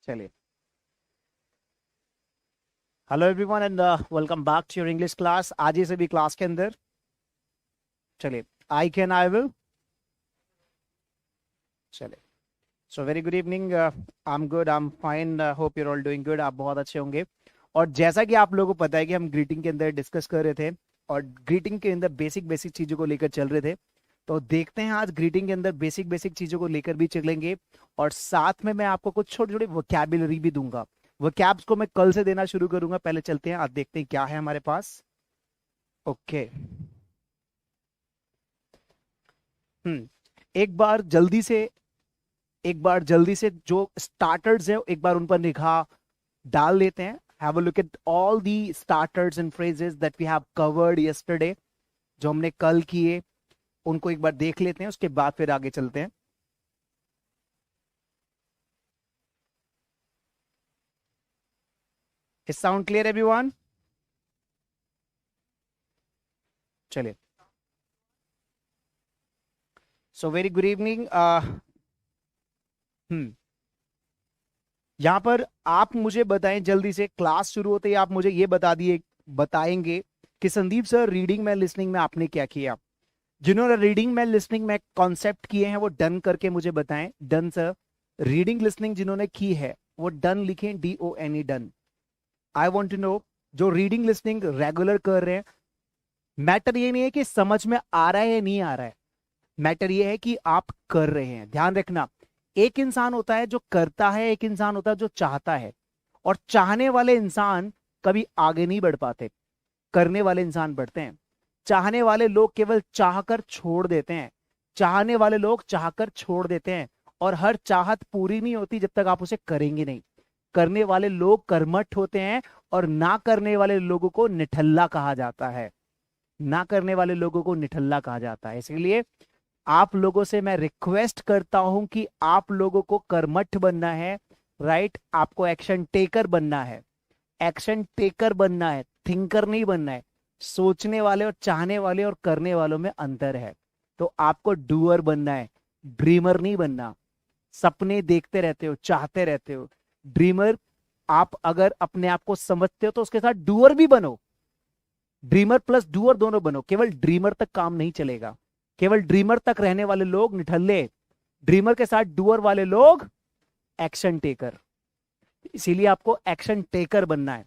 चलिए, hello everyone and welcome back to your English class. आज ही से भी क्लास के अंदर चलिए, आई कैन आई विल। चलिए, so very good evening. I am good, I am fine, hope your all doing good. आप बहुत अच्छे होंगे। और जैसा कि आप लोगों को पता है कि हम ग्रीटिंग के अंदर डिस्कस कर रहे थे और ग्रीटिंग के अंदर बेसिक बेसिक चीजों को लेकर चल रहे थे, तो देखते हैं आज ग्रीटिंग के अंदर बेसिक बेसिक चीजों को लेकर भी चलेंगे और साथ में मैं आपको कुछ छोटे छोटे वोकैबुलरी भी दूंगा। वोकैब्स को मैं कल से देना शुरू करूंगा। पहले चलते हैं, आज देखते हैं क्या है हमारे पास। ओके। हम्म एक बार जल्दी से जो स्टार्टर्स है एक बार उन पर निगाह डाल लेते हैं। Have a look at all the starters and phrases that we have covered yesterday, जो हमने कल किए, उनको एक बार देख लेते हैं, उसके बाद फिर आगे चलते हैं। Is sound clear everyone? चलिए, सो वेरी गुड इवनिंग। हम्म यहाँ पर आप मुझे बताएं जल्दी से, क्लास शुरू होते ही आप मुझे ये बताएंगे कि संदीप सर, रीडिंग में लिसनिंग में आपने क्या किया। जिन्होंने रीडिंग में लिसनिंग में कॉन्सेप्ट किए हैं वो डन करके मुझे बताएं। Done sir. रीडिंग लिसनिंग जिन्होंने की है वो डन लिखें, DONE, done. I want to know जो रीडिंग लिसनिंग रेगुलर कर रहे हैं। मैटर ये नहीं है कि समझ में आ रहा है या नहीं आ रहा है, मैटर ये है कि आप कर रहे हैं। ध्यान रखना, एक इंसान होता है जो करता है, एक इंसान होता है जो चाहता है। और चाहने वाले इंसान कभी आगे नहीं बढ़ पाते, करने वाले इंसान बढ़ते हैं। चाहने वाले लोग केवल चाहकर छोड़ देते हैं, चाहने वाले लोग चाहकर छोड़ देते हैं। और हर चाहत पूरी नहीं होती जब तक आप उसे करेंगे नहीं। करने वाले लोग कर्मठ होते हैं और ना करने वाले लोगों को निठल्ला कहा जाता है। ना करने वाले लोगों को निठल्ला कहा जाता है। इसलिए आप लोगों से मैं रिक्वेस्ट करता हूं कि आप लोगों को कर्मठ बनना है, राइट। आपको एक्शन टेकर बनना है, एक्शन टेकर बनना है, थिंकर नहीं बनना है। सोचने वाले और चाहने वाले और करने वालों में अंतर है। तो आपको डूअर बनना है, ड्रीमर नहीं बनना। सपने देखते रहते हो, चाहते रहते हो, ड्रीमर। आप अगर अपने आप को समझते हो तो उसके साथ डूअर भी बनो। ड्रीमर प्लस डूअर दोनों बनो। केवल ड्रीमर तक काम नहीं चलेगा। केवल ड्रीमर तक रहने वाले लोग निठल्ले, ड्रीमर के साथ डूअर वाले लोग एक्शन टेकर। इसीलिए आपको एक्शन टेकर बनना है।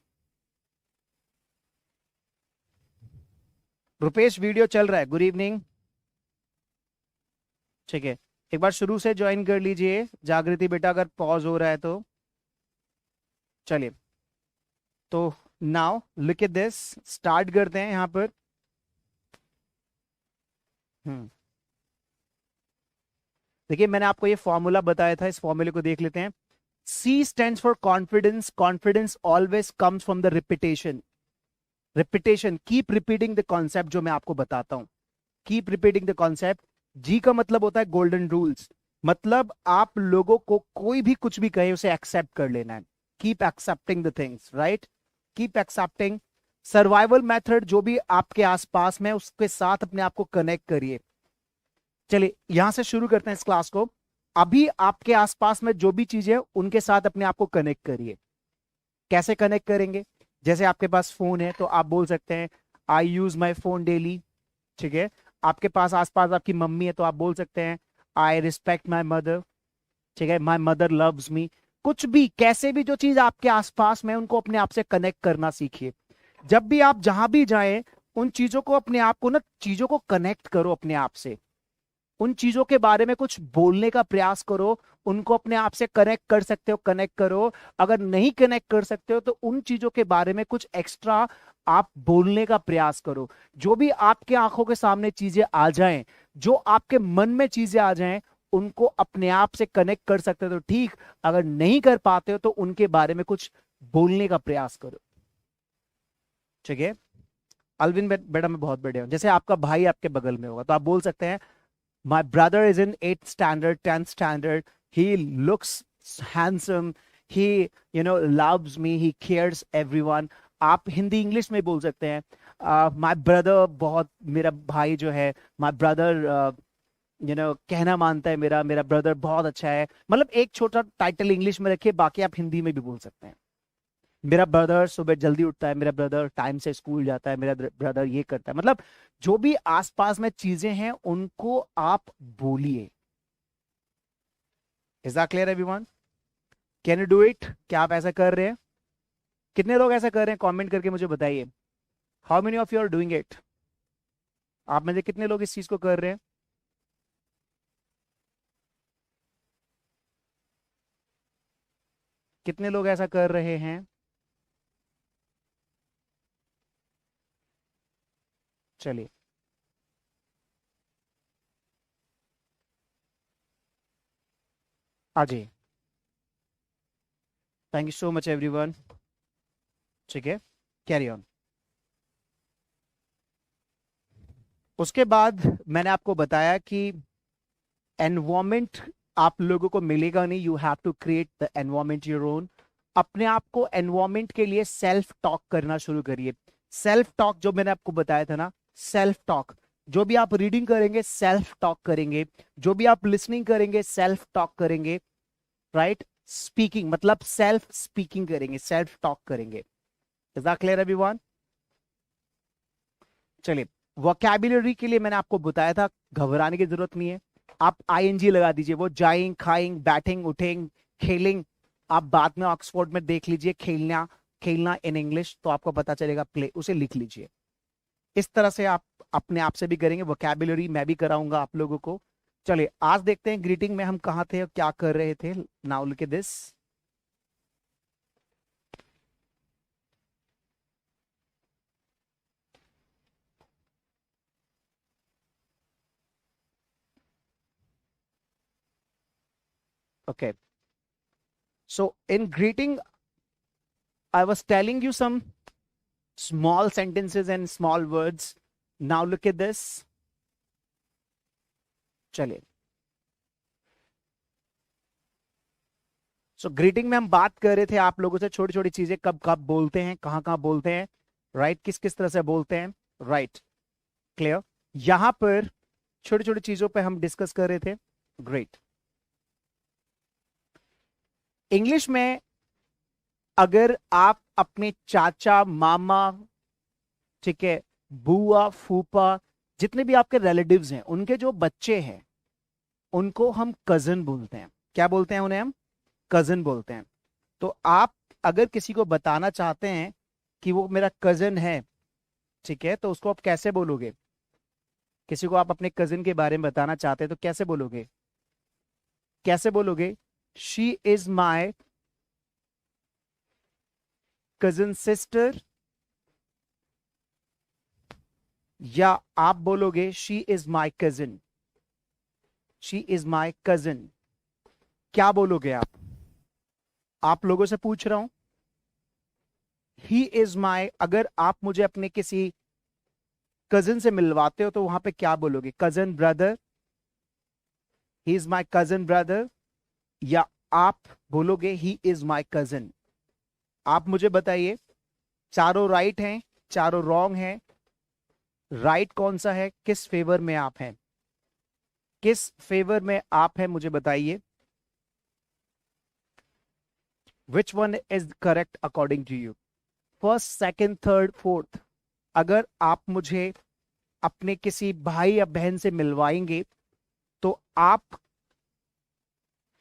रुपेश, वीडियो चल रहा है। Good evening. ठीक है, एक बार शुरू से ज्वाइन कर लीजिए जागृति बेटा, अगर पॉज हो रहा है तो। चलिए, तो now look at this, start करते हैं यहां पर। हम्म देखिए, मैंने आपको ये फॉर्मूला बताया था, इस फॉर्मूले को देख लेते हैं। C stands for confidence. Confidence always comes from the repetition. Repetition, keep repeating the concept जो मैं आपको बताता हूं। Keep repeating the concept. G का मतलब होता है golden rules। मतलब आप लोगों को कोई भी कुछ भी कहे उसे एक्सेप्ट कर लेना है। Keep accepting the things, right? Keep accepting. Survival method जो भी आपके आसपास में, उसके साथ अपने आप को कनेक्ट करिए। चलिए, यहां से शुरू करते हैं इस क्लास को। अभी आपके आसपास में जो भी चीजें उनके साथ अपने आप को कनेक्ट करिए। कैसे कनेक्ट करेंगे? जैसे आपके पास फोन है तो आप बोल सकते हैं आई यूज माई फोन डेली। ठीक है, आपके पास आसपास आपकी मम्मी है तो आप बोल सकते हैं आई रिस्पेक्ट माई मदर। ठीक है, माई मदर लव्स मी। कुछ भी, कैसे भी जो चीज आपके आसपास में, उनको अपने आप से कनेक्ट करना सीखिए। जब भी आप जहां भी जाएं, उन चीजों को, अपने आप को ना, चीजों को कनेक्ट करो अपने आप से। उन चीजों के बारे में कुछ बोलने का प्रयास करो। उनको अपने आप से कनेक्ट कर सकते हो, कनेक्ट करो। अगर नहीं कनेक्ट कर सकते हो तो उन चीजों के बारे में कुछ एक्स्ट्रा आप बोलने का प्रयास करो। जो भी आपके आंखों के सामने चीजें आ जाएं, जो आपके मन में चीजें आ जाएं, उनको अपने आप से कनेक्ट कर सकते हो तो ठीक। अगर नहीं कर पाते हो तो उनके बारे में कुछ बोलने का प्रयास करो। ठीक है, अलविन बेटा मैं बहुत बढ़िया हूं। जैसे आपका भाई आपके बगल में होगा तो आप बोल सकते हैं my brother is in 8th standard, 10th standard. He looks handsome. He, loves me. He cares everyone. आप हिंदी इंग्लिश में बोल सकते हैं। my brother, बहुत, मेरा भाई जो है, my brother कहना मानता है, मेरा मेरा ब्रदर बहुत अच्छा है, मतलब एक छोटा टाइटल इंग्लिश में रखिए, बाकी आप हिंदी में भी बोल सकते हैं। मेरा ब्रदर सुबह जल्दी उठता है, मेरा ब्रदर टाइम से स्कूल जाता है, मेरा ब्रदर ये करता है, मतलब जो भी आसपास में चीजें हैं उनको आप बोलिए। Is that clear everyone? Can you do it? क्या आप ऐसा कर रहे हैं? कितने लोग ऐसा कर रहे हैं कमेंट करके मुझे बताइए। How many of you are doing it? आप में से कितने लोग इस चीज को कर रहे हैं? कितने लोग ऐसा कर रहे हैं? चलिए, आ जाइए। Thank you so much everyone. ठीक है, कैरी ऑन। उसके बाद मैंने आपको बताया कि एनवायरमेंट आप लोगों को मिलेगा नहीं, you have to create the environment your own. अपने आप को एनवायरमेंट के लिए सेल्फ टॉक करना शुरू करिए। सेल्फ टॉक जो मैंने आपको बताया था ना, सेल्फ टॉक, जो भी आप रीडिंग करेंगे सेल्फ टॉक करेंगे, जो भी आप लिसनिंग करेंगे सेल्फ टॉक करेंगे, राइट? स्पीकिंग मतलब सेल्फ स्पीकिंग करेंगे, सेल्फ टॉक करेंगे। Is that clear everyone? चलिए, वोकैबुलरी के लिए मैंने आपको बताया था, घबराने की जरूरत नहीं है। आप आईएनजी लगा दीजिए, वो जाइंग, खाइंग, बैटिंग, उठेंग, खेलिंग। आप बाद में ऑक्सफोर्ड में देख लीजिए, खेलना, खेलना इन इंग्लिश, तो आपको पता चलेगा, प्ले, उसे लिख लीजिए। इस तरह से आप अपने आप से भी करेंगे। वोकैबुलरी मैं भी कराऊंगा आप लोगों को। चलिए, आज देखते हैं ग्रीटिंग में हम कहाँ थे और क्या कर रहे थे। Now look at this. Okay. So in greeting, I was telling you some small sentences and small words. Now look at this. चलिए, सो ग्रीटिंग में हम बात कर रहे थे आप लोगों से, छोटी छोटी चीजें कब कब बोलते हैं, कहाँ कहाँ बोलते हैं, राइट? किस किस तरह से बोलते हैं, राइट? क्लियर? यहां पर छोटी छोटी चीजों पे हम डिस्कस कर रहे थे। ग्रेट। इंग्लिश में अगर आप अपने चाचा, मामा, ठीक है, बुआ, फूफा, जितने भी आपके रिलेटिव्स हैं, उनके जो बच्चे हैं उनको हम कजन बोलते हैं। क्या बोलते हैं उन्हें? हम कजन बोलते हैं। तो आप अगर किसी को बताना चाहते हैं कि वो मेरा कजन है, ठीक है, तो उसको आप कैसे बोलोगे? किसी को आप अपने कजिन के बारे में बताना चाहते हैं तो कैसे बोलोगे? कैसे बोलोगे? She is my cousin sister, या आप बोलोगे she is my cousin, she is my cousin. क्या बोलोगे आप लोगों से पूछ रहा हूं। ही इज माई, अगर आप मुझे अपने किसी कजिन से मिलवाते हो तो वहां पे क्या बोलोगे? Cousin brother, he is my cousin brother, या आप बोलोगे ही इज माई कजिन? आप मुझे बताइए, चारों राइट हैं, चारों रॉन्ग हैं? राइट कौन सा है? किस फेवर में आप हैं? किस फेवर में आप हैं मुझे बताइए। Which one is correct according to you? First, second, third, fourth? अगर आप मुझे अपने किसी भाई या बहन से मिलवाएंगे तो आप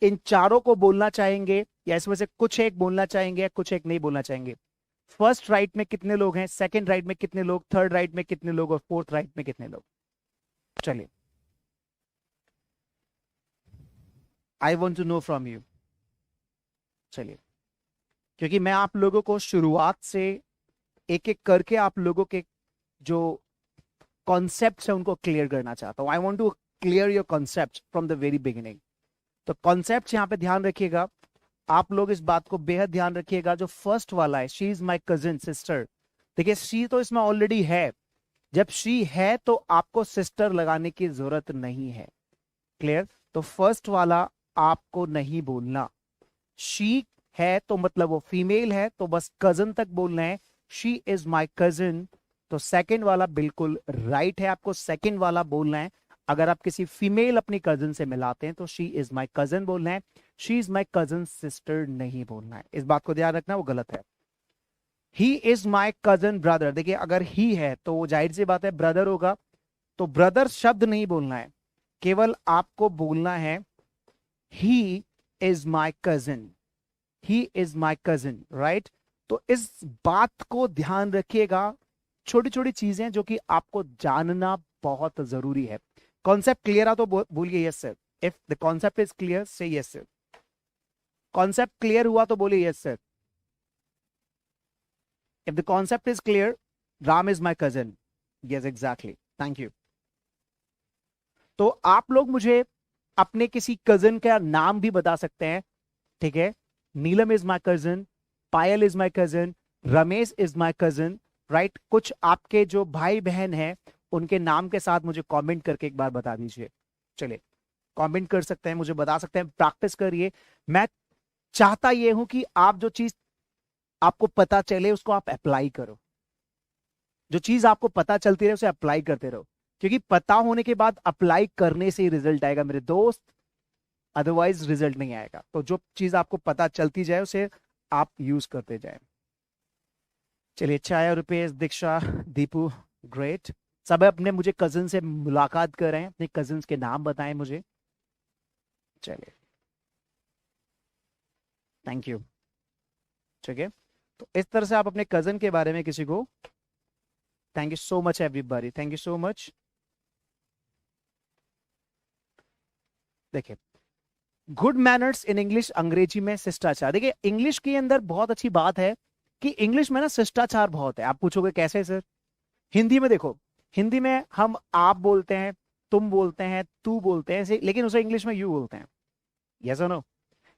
इन चारों को बोलना चाहेंगे, या इसमें से कुछ एक बोलना चाहेंगे या कुछ एक नहीं बोलना चाहेंगे? फर्स्ट राइट में कितने लोग हैं, सेकंड राइट में कितने लोग, थर्ड राइट में कितने लोग और फोर्थ राइट में कितने लोग? चलिए, I want to know from you. चलिए, क्योंकि मैं आप लोगों को शुरुआत से एक एक करके आप लोगों के जो कॉन्सेप्ट है उनको क्लियर करना चाहता हूं। I want to clear your concept from the very beginning. तो कॉन्सेप्ट यहां पे ध्यान रखिएगा, आप लोग इस बात को बेहद ध्यान रखिएगा। जो फर्स्ट वाला है, she is my cousin sister, देखिए शी तो इसमें ऑलरेडी है। जब शी है तो आपको सिस्टर लगाने की जरूरत नहीं है। क्लियर? तो फर्स्ट वाला आपको नहीं बोलना। शी है तो मतलब वो फीमेल है, तो बस कजन तक बोलना है, शी इज माई कजिन। तो सेकंड वाला बिल्कुल राइट है, आपको सेकंड वाला बोलना है। अगर आप किसी फीमेल अपनी कजन से मिलाते हैं तो शी इज माई कजन बोलना है, she is my cousin sister नहीं बोलना है। इस बात को ध्यान रखना, वो गलत है। He is my cousin brother, देखिए अगर ही है तो वो जाहिर सी बात है ब्रदर होगा, तो ब्रदर शब्द नहीं बोलना है, केवल आपको बोलना है he is my cousin, he is my cousin, right. तो इस बात को ध्यान रखिएगा, छोटी छोटी चीजें जो कि आपको जानना बहुत जरूरी है। कॉन्सेप्ट क्लियर है तो बोलिए yes sir. If the concept is clear से यस सर। कॉन्सेप्ट क्लियर हुआ तो बोलिए yes sir. If the concept is clear, Ram is my cousin, yes exactly, thank you. तो आप लोग मुझे अपने किसी कजन का नाम भी बता सकते हैं, ठीक है। नीलम is my cousin, Payal is my cousin, Ramesh is my cousin, right. कुछ आपके जो भाई बहन हैं उनके नाम के साथ मुझे कमेंट करके एक बार बता दीजिए। चलिए कमेंट कर सकते हैं, मुझे बता सकते हैं, प्रैक्टिस करिए। मैं चाहता ये हूं कि आप जो चीज आपको पता चले उसको आप अप्लाई करो, जो चीज आपको पता चलती रहे उसे अप्लाई करते रहो, क्योंकि पता होने के बाद अप्लाई करने से ही रिजल्ट आएगा मेरे दोस्त, अदरवाइज रिजल्ट नहीं आएगा। तो जो चीज आपको पता चलती जाए उसे आप यूज करते जाए। चलिए चाय रुपेश, दीक्षा, दीपू, ग्रेट। सब अपने मुझे कजिन से मुलाकात कर रहे हैं, अपने कजिन के नाम बताएं मुझे। चलिए थैंक यू, ठीक है। तो इस तरह से आप अपने कजिन के बारे में किसी को, thank you so much everybody, thank you so much. देखिए गुड मैनर्स इन इंग्लिश, अंग्रेजी में शिष्टाचार। देखिए इंग्लिश के अंदर बहुत अच्छी बात है कि इंग्लिश में ना शिष्टाचार बहुत है। आप पूछोगे कैसे सर? हिंदी में देखो, हिंदी में हम आप बोलते हैं, तुम बोलते हैं, तू बोलते हैं, लेकिन उसे इंग्लिश में यू बोलते हैं। यस और नो?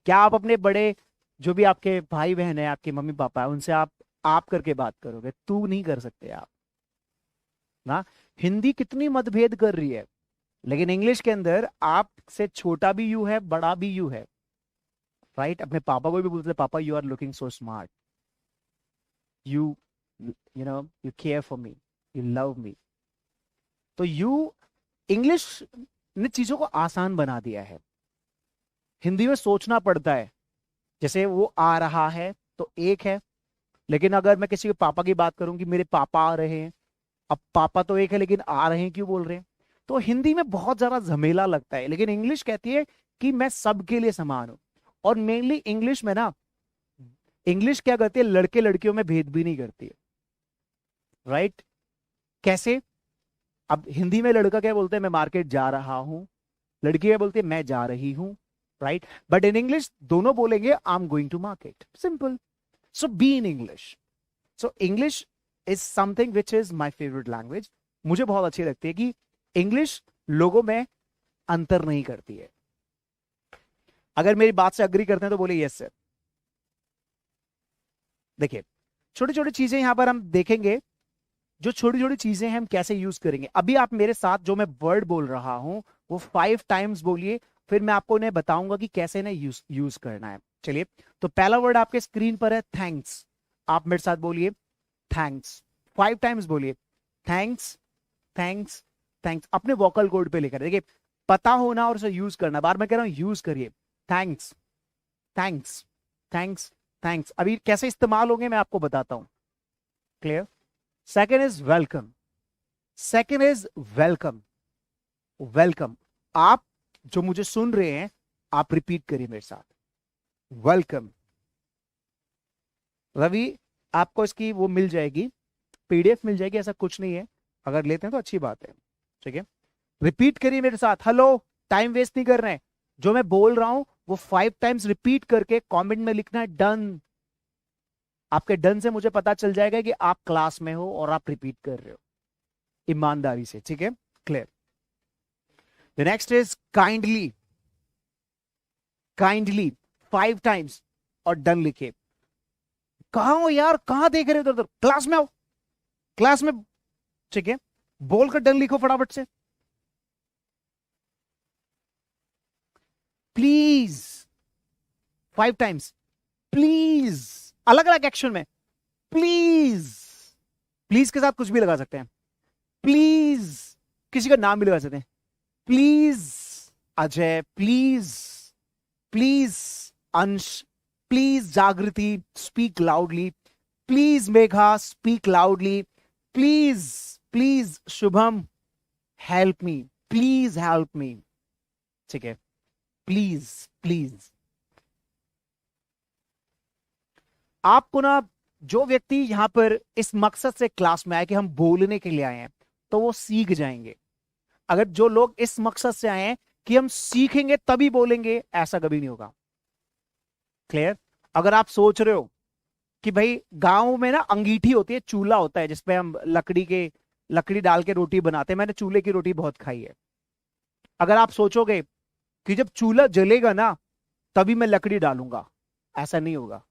क्या आप अपने बड़े जो भी आपके भाई बहन है, आपके मम्मी पापा है, उनसे आप करके बात करोगे? तू नहीं कर सकते आप ना। हिंदी कितनी मतभेद कर रही है, लेकिन इंग्लिश के अंदर आप से छोटा भी यू है, बड़ा भी यू है, राइट। अपने पापा को भी बोलते हैं papa you are looking so smart, you you know you care for me, you love me. तो यू, इंग्लिश ने चीजों को आसान बना दिया है। हिंदी में सोचना पड़ता है, जैसे वो आ रहा है तो एक है, लेकिन अगर मैं किसी के पापा की बात करूं कि मेरे पापा आ रहे हैं, अब पापा तो एक है लेकिन आ रहे हैं क्यों बोल रहे हैं? तो हिंदी में बहुत ज्यादा झमेला लगता है, लेकिन इंग्लिश कहती है कि मैं सबके लिए समान हूं। और मेनली इंग्लिश में ना, इंग्लिश क्या करती है, लड़के लड़कियों में भेद भी नहीं करती है, राइट। कैसे? अब हिंदी में लड़का क्या बोलते हैं, मैं मार्केट जा रहा हूं, लड़की क्या बोलती है, मैं जा रही हूं, राइट। बट इन इंग्लिश दोनों बोलेंगे I am going to market, simple. So be in English. So English is something which is my favourite language. मुझे बहुत अच्छी लगती है कि इंग्लिश लोगों में अंतर नहीं करती है। अगर मेरी बात से अग्री करते हैं तो बोले यस सर। देखिए छोटी छोटी चीजें यहां पर हम देखेंगे, जो छोटी छोटी चीजें हैं हम कैसे यूज करेंगे। अभी आप मेरे साथ जो मैं वर्ड बोल रहा हूं वो 5 टाइम्स बोलिए, फिर मैं आपको उन्हें बताऊंगा कि कैसे इन्हें यूज करना है। चलिए, तो पहला वर्ड आपके स्क्रीन पर है थैंक्स। आप मेरे साथ बोलिए थैंक्स, 5 टाइम्स बोलिए थैंक्स, थैंक्स, थैंक्स। अपने वोकल कोड पे लेकर, देखिए पता होना और उसे यूज करना। बार मैं कह रहा हूं यूज करिए, थैंक्स, थैंक्स, थैंक्स, थैंक्स। अभी कैसे इस्तेमाल होंगे मैं आपको बताता हूं, clear. Second is welcome, second is welcome, welcome. आप जो मुझे सुन रहे हैं आप रिपीट करिए मेरे साथ, वेलकम। रवि आपको इसकी वो मिल जाएगी, पीडीएफ मिल जाएगी, ऐसा कुछ नहीं है, अगर लेते हैं तो अच्छी बात है, ठीक है। रिपीट करिए मेरे साथ, हेलो। टाइम वेस्ट नहीं कर रहे हैं, जो मैं बोल रहा हूं वो 5 टाइम्स रिपीट करके कमेंट में लिखना है डन। आपके डन से मुझे पता चल जाएगा कि आप क्लास में हो और आप रिपीट कर रहे हो ईमानदारी से, ठीक है, clear. The next is kindly, kindly 5 times और डन लिखे। कहां हो यार, कहां देख रहे हो इधर उधर, क्लास में आओ, क्लास में, ठीक है। बोलकर डन लिखो फटाफट से। प्लीज 5 टाइम्स, प्लीज, अलग अलग एक्शन में, प्लीज। प्लीज के साथ कुछ भी लगा सकते हैं, प्लीज किसी का नाम भी लगा सकते हैं, प्लीज अजय, प्लीज, प्लीज अंश, प्लीज जागृति, speak loudly, please Megha, speak loudly, please, please Shubham, help me, please help मी। ठीक है, प्लीज, प्लीज। आपको ना, जो व्यक्ति यहां पर इस मकसद से क्लास में आए कि हम बोलने के लिए आए हैं, तो वो सीख जाएंगे। अगर जो लोग इस मकसद से आए हैं कि हम सीखेंगे तभी बोलेंगे, ऐसा कभी नहीं होगा। क्लियर? अगर आप सोच रहे हो कि भाई गांव में ना अंगीठी होती है, चूल्हा होता है जिसपे हम लकड़ी डाल के रोटी बनाते हैं, मैंने चूल्हे की रोटी बहुत खाई है। अगर आप सोचोगे कि जब चूल्हा जलेगा ना तभी मैं लकड़ी डालूंगा, ऐसा नहीं होगा।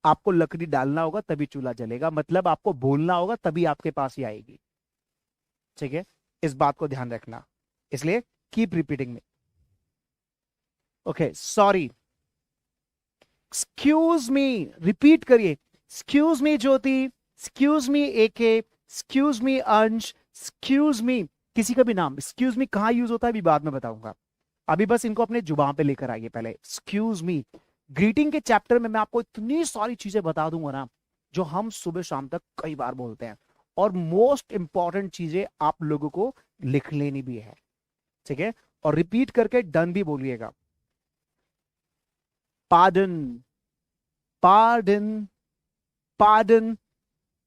आपको लकड़ी डालना होगा तभी चूल्हा जलेगा, मतलब आपको बोलना होगा तभी आपके पास ही आएगी। ठीक है, इस बात को ध्यान रखना, इसलिए कीप रिपीटिंग मी। Okay, sorry, excuse me, repeat करिए। एक्सक्यूज मी ज्योति, एक्सक्यूज मी एके, एक्सक्यूज मी अंश, एक्सक्यूज मी, किसी का भी नाम। एक्सक्यूज मी कहां यूज होता है अभी बाद में बताऊंगा, अभी बस इनको अपने जुबान पे लेकर आइए पहले। Excuse me. ग्रीटिंग के चैप्टर में मैं आपको इतनी सारी चीजें बता दूंगा ना जो हम सुबह शाम तक कई बार बोलते हैं, और मोस्ट इंपॉर्टेंट चीजें आप लोगों को लिख लेनी भी है। ठीक है, और रिपीट करके डन भी बोलिएगा। Pardon, pardon, pardon,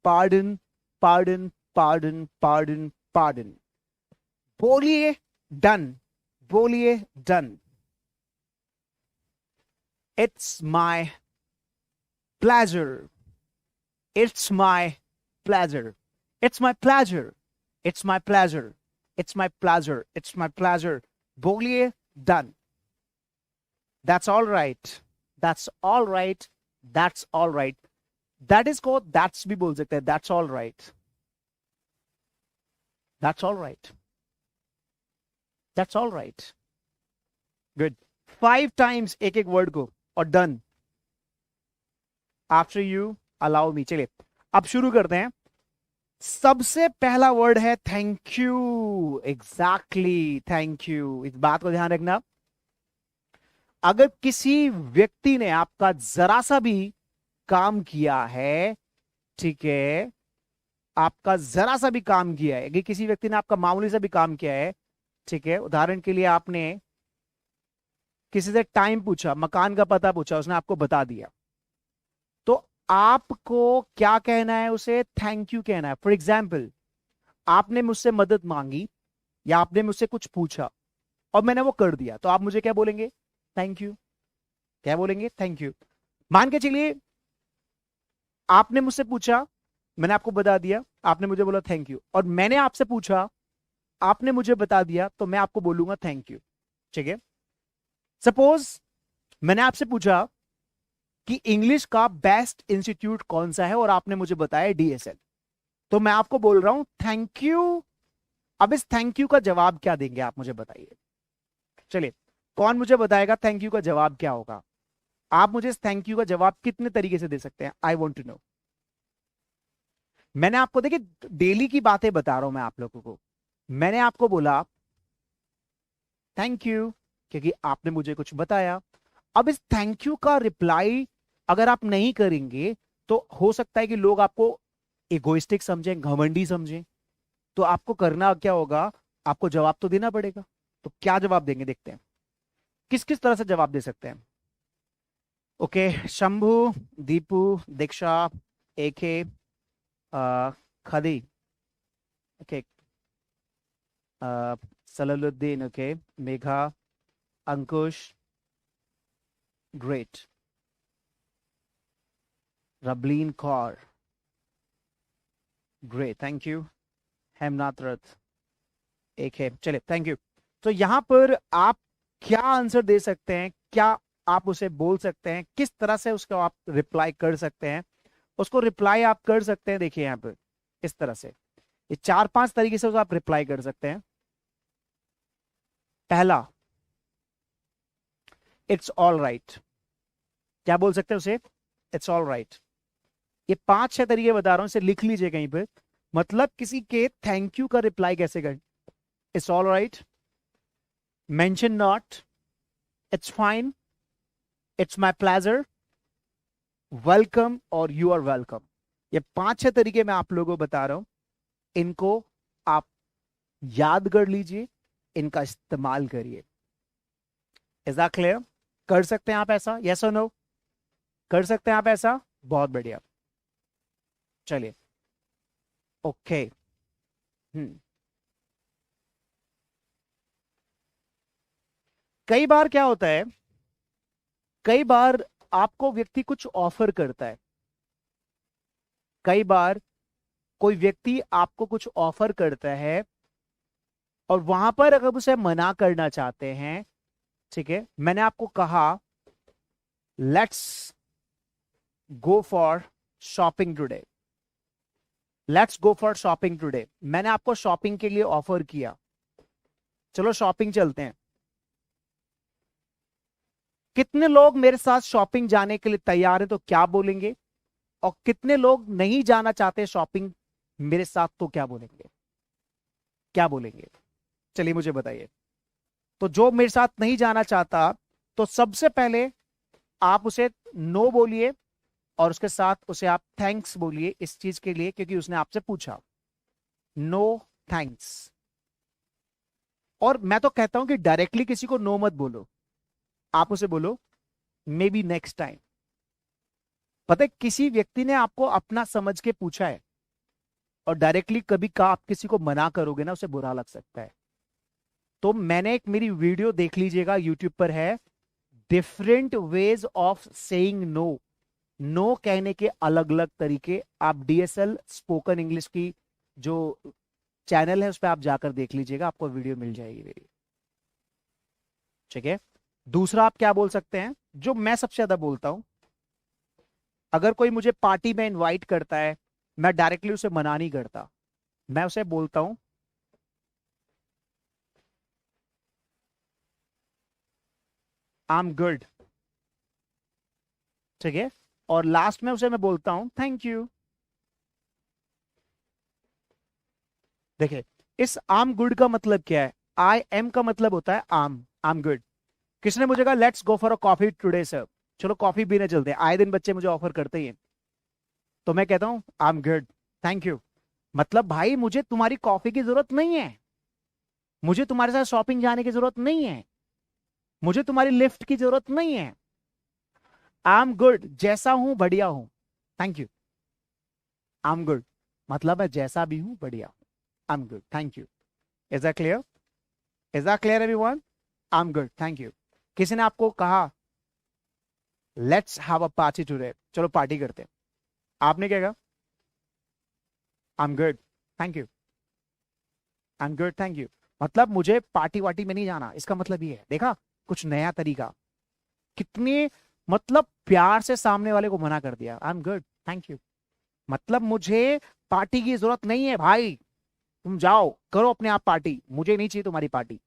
pardon, pardon, pardon, pardon, pardon. बोलिए डन, बोलिए done. It's my pleasure, it's my pleasure, it's my pleasure, it's my pleasure, it's my pleasure, it's my pleasure. बोलिए done. That's all right, that's all right, that's all right. That is को that's भी बोल सकते हैं, that's all right, that's all right, that's all right. Good. 5 times एक एक word को, और done. After you allow me. चलिए अब शुरू करते हैं। सबसे पहला वर्ड है thank you. Exactly, thank you. इस बात को ध्यान रखना, अगर किसी व्यक्ति ने आपका जरा सा भी काम किया है, ठीक है, आपका जरा सा भी काम किया है, कि किसी व्यक्ति ने आपका मामूली सा भी काम किया है, ठीक है, उदाहरण के लिए आपने किसी से टाइम पूछा, मकान का पता पूछा, उसने आपको बता दिया, तो आपको क्या कहना है? उसे थैंक यू कहना है। फॉर एग्जाम्पल, आपने मुझसे मदद मांगी या आपने मुझसे कुछ पूछा और मैंने वो कर दिया, तो आप मुझे क्या बोलेंगे? Thank you. क्या बोलेंगे? Thank you. मान के चलिए आपने मुझसे पूछा, मैंने आपको बता दिया, आपने मुझे बोला थैंक यू, और मैंने आपसे पूछा, आपने मुझे बता दिया, तो मैं आपको बोलूंगा थैंक यू। ठीक है, सपोज मैंने आपसे पूछा कि इंग्लिश का बेस्ट इंस्टीट्यूट कौन सा है और आपने मुझे बताया डीएसएल, तो मैं आपको बोल रहा हूं थैंक यू। अब इस थैंक यू का जवाब क्या देंगे आप मुझे बताइए। चलिए, कौन मुझे बताएगा थैंक यू का जवाब क्या होगा? आप मुझे इस थैंक यू का जवाब कितने तरीके से दे सकते हैं? I want to know. मैंने आपको, देखिए, डेली की बातें बता रहा हूं मैं आप लोगों को। मैंने आपको बोला थैंक यू क्योंकि आपने मुझे कुछ बताया। अब इस थैंक यू का रिप्लाई अगर आप नहीं करेंगे तो हो सकता है कि लोग आपको इगोइस्टिक समझें, घमंडी समझें, तो आपको करना क्या होगा? आपको जवाब तो देना पड़ेगा। तो क्या जवाब देंगे, देखते हैं किस किस तरह से जवाब दे सकते हैं। Okay, Shambhu, Deepu, Diksha, AK, खदी, okay, सलालुद्दीन, okay, Megha, Ankush, great, रबलीन Kaur, great, thank you, Hemnath रथ, एक है। चलिए, थैंक यू। तो यहां पर आप क्या आंसर दे सकते हैं, क्या आप उसे बोल सकते हैं, किस तरह से उसको आप रिप्लाई कर सकते हैं? उसको रिप्लाई आप कर सकते हैं, देखिए यहां पर इस तरह से, ये 4-5 तरीके से उसको आप रिप्लाई कर सकते हैं। पहला, इट्स ऑल राइट। क्या बोल सकते हैं उसे? It's all right. ये 5-6 तरीके बता रहा हूं, इसे लिख लीजिए कहीं पर। मतलब किसी के थैंक यू का रिप्लाई कैसे करें? It's all right, mention not, it's fine, it's my pleasure, welcome और यू आर वेलकम। ये 5-6 तरीके मैं आप लोगों को बता रहा हूं, इनको आप याद कर लीजिए, इनका इस्तेमाल करिए। Is that clear? कर सकते हैं आप ऐसा? यस और नो? कर सकते हैं आप ऐसा? बहुत बढ़िया। चलिए, ओके। कई बार क्या होता है, कई बार आपको व्यक्ति कुछ ऑफर करता है, कई बार कोई व्यक्ति आपको कुछ ऑफर करता है और वहां पर अगर उसे मना करना चाहते हैं, ठीक है, मैंने आपको कहा let's go for shopping today, let's go for shopping today, मैंने आपको शॉपिंग के लिए ऑफर किया, चलो शॉपिंग चलते हैं। कितने लोग मेरे साथ शॉपिंग जाने के लिए तैयार हैं तो क्या बोलेंगे, और कितने लोग नहीं जाना चाहते शॉपिंग मेरे साथ तो क्या बोलेंगे? क्या बोलेंगे? चलिए मुझे बताइए। तो जो मेरे साथ नहीं जाना चाहता, तो सबसे पहले आप उसे नो बोलिए और उसके साथ उसे आप थैंक्स बोलिए इस चीज के लिए क्योंकि उसने आपसे पूछा। No thanks. और मैं तो कहता हूं कि डायरेक्टली किसी को नो मत बोलो, आप उसे बोलो मे बी नेक्स्ट टाइम। पता है, किसी व्यक्ति ने आपको अपना समझ के पूछा है और डायरेक्टली कभी का आप किसी को मना करोगे ना, उसे बुरा लग सकता है। तो मैंने एक मेरी वीडियो देख लीजिएगा, यूट्यूब पर है, different ways of saying no. No कहने के अलग अलग तरीके। आप डीएसएल स्पोकन इंग्लिश की जो चैनल है उस पर आप जाकर देख लीजिएगा, आपको वीडियो मिल जाएगी मेरी, ठीक है। दूसरा आप क्या बोल सकते हैं, जो मैं सबसे ज्यादा बोलता हूं, अगर कोई मुझे पार्टी में इनवाइट करता है, मैं डायरेक्टली उसे मना नहीं करता, मैं उसे बोलता हूं आई एम गुड, ठीक है, और लास्ट में उसे मैं बोलता हूं थैंक यू। देखिए, इस आम गुड का मतलब क्या है? आई एम का मतलब होता है आम गुड। किसने मुझे कहा let's go for a coffee today sir, चलो कॉफी पीने चलते हैं, आए दिन बच्चे मुझे ऑफर करते ही हैं, तो मैं कहता हूं आई एम गुड, थैंक यू। मतलब भाई मुझे तुम्हारी कॉफी की जरूरत नहीं है, मुझे तुम्हारे साथ शॉपिंग जाने की जरूरत नहीं है, मुझे तुम्हारी लिफ्ट की जरूरत नहीं है, आई एम गुड, जैसा हूं बढ़िया हूं, thank you. I am good मतलब मैं जैसा भी हूं बढ़िया हूं, आई am good, thank you. Is that clear? Is that clear everyone? I am good, thank you. किसी ने आपको कहा let's have a party today, चलो पार्टी करते हैं, आपने क्या कहा? आई am good, thank you, I am good, thank you. मतलब मुझे पार्टी वार्टी में नहीं जाना, इसका मतलब ये है। देखा, कुछ नया तरीका, कितने मतलब प्यार से सामने वाले को मना कर दिया, आई एम गुड, थैंक यू। मतलब मुझे पार्टी की जरूरत नहीं है भाई, तुम जाओ करो अपने आप पार्टी, मुझे नहीं चाहिए तुम्हारी पार्टी,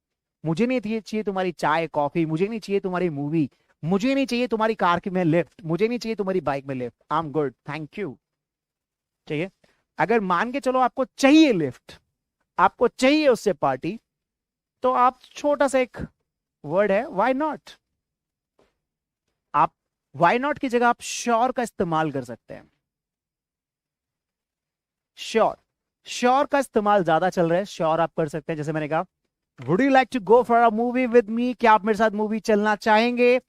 मुझे नहीं चाहिए तुम्हारी चाय कॉफी, मुझे नहीं चाहिए तुम्हारी मूवी, मुझे नहीं चाहिए तुम्हारी कार की में लिफ्ट, मुझे नहीं चाहिए तुम्हारी बाइक में lift, I am good, thank you. चाहिए? अगर मान के चलो आपको चाहिए लिफ्ट, आपको चाहिए उससे पार्टी, तो आप छोटा सा एक वर्ड है व्हाई नॉट, आप व्हाई नॉट की जगह आप श्योर का इस्तेमाल कर सकते हैं। श्योर, श्योर का इस्तेमाल ज्यादा चल रहा है, श्योर आप कर सकते हैं। जैसे मैंने कहा would you like to go for a movie with me, क्या आप मेरे साथ मूवी चलना चाहेंगे?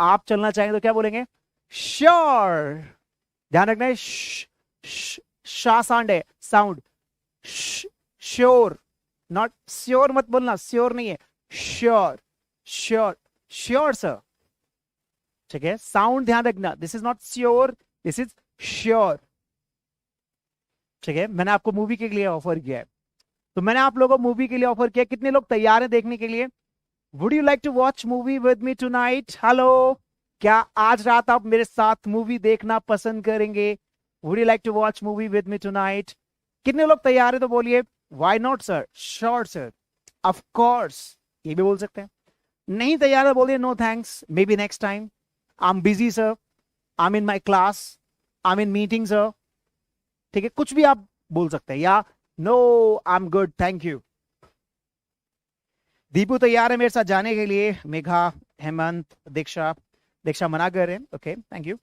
आप चलना चाहेंगे तो क्या बोलेंगे? श्योर। ध्यान रखना है, शा साउंड है, साउंड, श्योर, नॉट श्योर मत बोलना, श्योर नहीं है, श्योर, श्योर, श्योर सर, ठीक है, साउंड ध्यान रखना, this is not sure, this is sure, ठीक है। मैंने आपको मूवी के लिए ऑफर किया है, तो मैंने आप लोगों को मूवी के लिए ऑफर किया, कितने लोग तैयार हैं देखने के लिए? Would you like to watch movie with me tonight? Hello, क्या आज रात आप मेरे साथ मूवी देखना पसंद करेंगे? Would you like to watch movie with me tonight? कितने लोग तैयार हैं तो बोलिए why not sir, sure sir, of course, ये भी बोल सकते हैं। नहीं तैयार है बोलिए no thanks, maybe next time, I am busy sir, I am in my class, I am in meeting sir, ठीक है, कुछ भी आप बोल सकते हैं, या no I am good thank you. Deepu तैयार है मेरे साथ जाने के लिए, मेघा, हेमंत, दीक्षा, दीक्षा मना कर रहे हैं, okay thank you.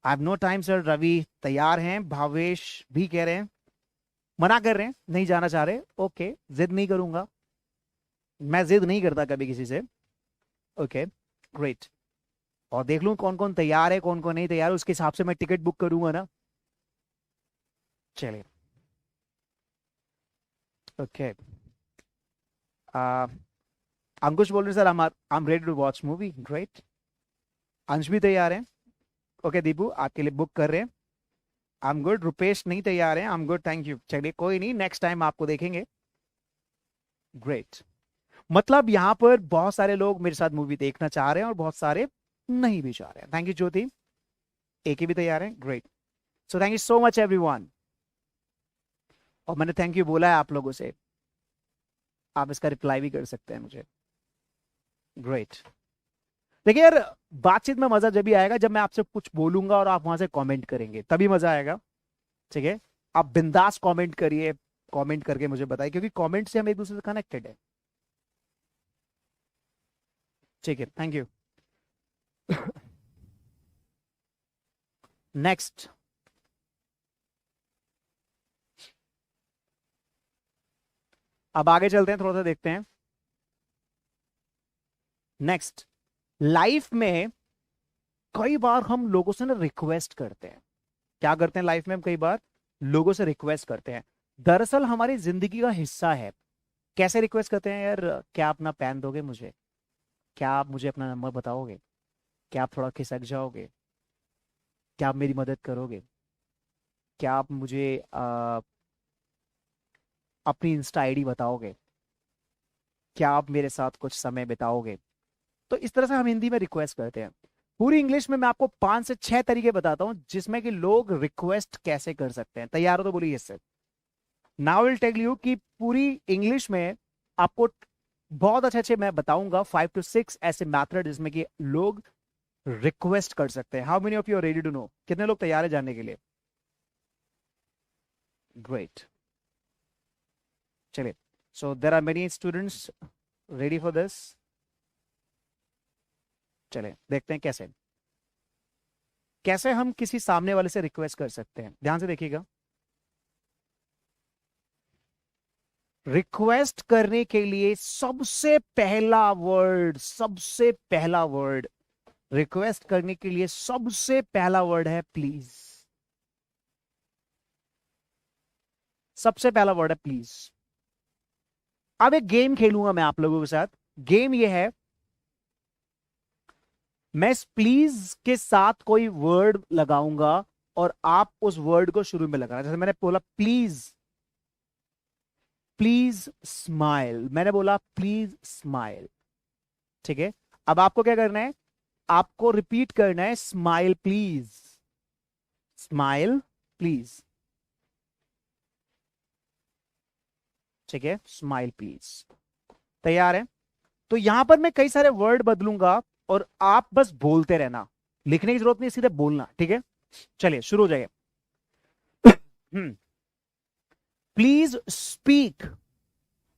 I have no time sir. Ravi तैयार हैं, भावेश भी कह रहे हैं, मना कर रहे हैं, नहीं जाना चाह रहे, ओके जिद नहीं करूंगा, मैं जिद नहीं करता कभी किसी से, ओके ग्रेट। और देख लूं कौन कौन तैयार है कौन कौन नहीं तैयार, उसके हिसाब से मैं टिकट बुक करूंगा ना। चलिए ओके। अंकुश बोल रहे sir I am ready to watch movie, great. Ansh भी तैयार है, ओके दीपू आपके लिए बुक कर रहे हैं। आई एम गुड। रुपेश नहीं तैयार है, आई एम गुड थैंक यू। चलिए कोई नहीं, नेक्स्ट टाइम आपको देखेंगे, ग्रेट। मतलब यहाँ पर बहुत सारे लोग मेरे साथ मूवी देखना चाह रहे हैं और बहुत सारे नहीं भी चाह रहे हैं। थैंक यू ज्योति, एक ही भी तैयार है, great. So thank you so much everyone. और मैंने थैंक यू बोला है आप लोगों से, आप इसका रिप्लाई भी कर सकते हैं मुझे, ग्रेट। देखिए यार, बातचीत में मजा जब भी आएगा जब मैं आपसे कुछ बोलूंगा और आप वहां से कमेंट करेंगे, तभी मजा आएगा, ठीक है। आप बिंदास कमेंट करिए, कमेंट करके मुझे बताइए, क्योंकि कमेंट से हम एक दूसरे से कनेक्टेड है, ठीक है थैंक यू। नेक्स्ट, अब आगे चलते हैं, थोड़ा सा देखते हैं। नेक्स्ट, लाइफ में कई बार हम लोगों से ना रिक्वेस्ट करते हैं। क्या करते हैं लाइफ में हम? कई बार लोगों से रिक्वेस्ट करते हैं, दरअसल हमारी जिंदगी का हिस्सा है। कैसे रिक्वेस्ट करते हैं यार? क्या आप अपना पेन दोगे मुझे? क्या आप मुझे अपना नंबर बताओगे? क्या आप थोड़ा खिसक जाओगे? क्या आप मेरी मदद करोगे? क्या आप मुझे अपनी इंस्टा आईडी बताओगे? क्या आप मेरे साथ कुछ समय बिताओगे? तो इस तरह से हम हिंदी में रिक्वेस्ट करते हैं। पूरी इंग्लिश में मैं आपको 5 से 6 तरीके बताता हूं जिसमें कि लोग रिक्वेस्ट कैसे कर सकते हैं। तैयार हो तो बोलिए इससे। नाउ विल टेल यू कि पूरी इंग्लिश में आपको बहुत अच्छे अच्छे मैं बताऊंगा 5 to 6 ऐसे मैथड जिसमें कि लोग रिक्वेस्ट कर सकते हैं। How many of you are ready to know? कितने लोग तैयार है जानने के लिए? ग्रेट, चलिए। सो there are many students ready for this. चलिए देखते हैं कैसे कैसे हम किसी सामने वाले से रिक्वेस्ट कर सकते हैं। ध्यान से देखिएगा। रिक्वेस्ट करने के लिए सबसे पहला वर्ड रिक्वेस्ट करने के लिए सबसे पहला वर्ड है प्लीज। सबसे पहला वर्ड है प्लीज। अब एक गेम खेलूंगा मैं आप लोगों के साथ। गेम ये है, मैं इस प्लीज के साथ कोई वर्ड लगाऊंगा और आप उस वर्ड को शुरू में लगाना। जैसे मैंने बोला प्लीज, प्लीज स्माइल, मैंने बोला प्लीज स्माइल, ठीक है। अब आपको क्या करना है? आपको रिपीट करना है स्माइल प्लीज, स्माइल प्लीज, ठीक है, स्माइल प्लीज। तैयार है? तो यहां पर मैं कई सारे वर्ड बदलूंगा और आप बस बोलते रहना, लिखने की जरूरत नहीं, सीधे बोलना, ठीक है। चलिए शुरू हो जाइए। प्लीज स्पीक,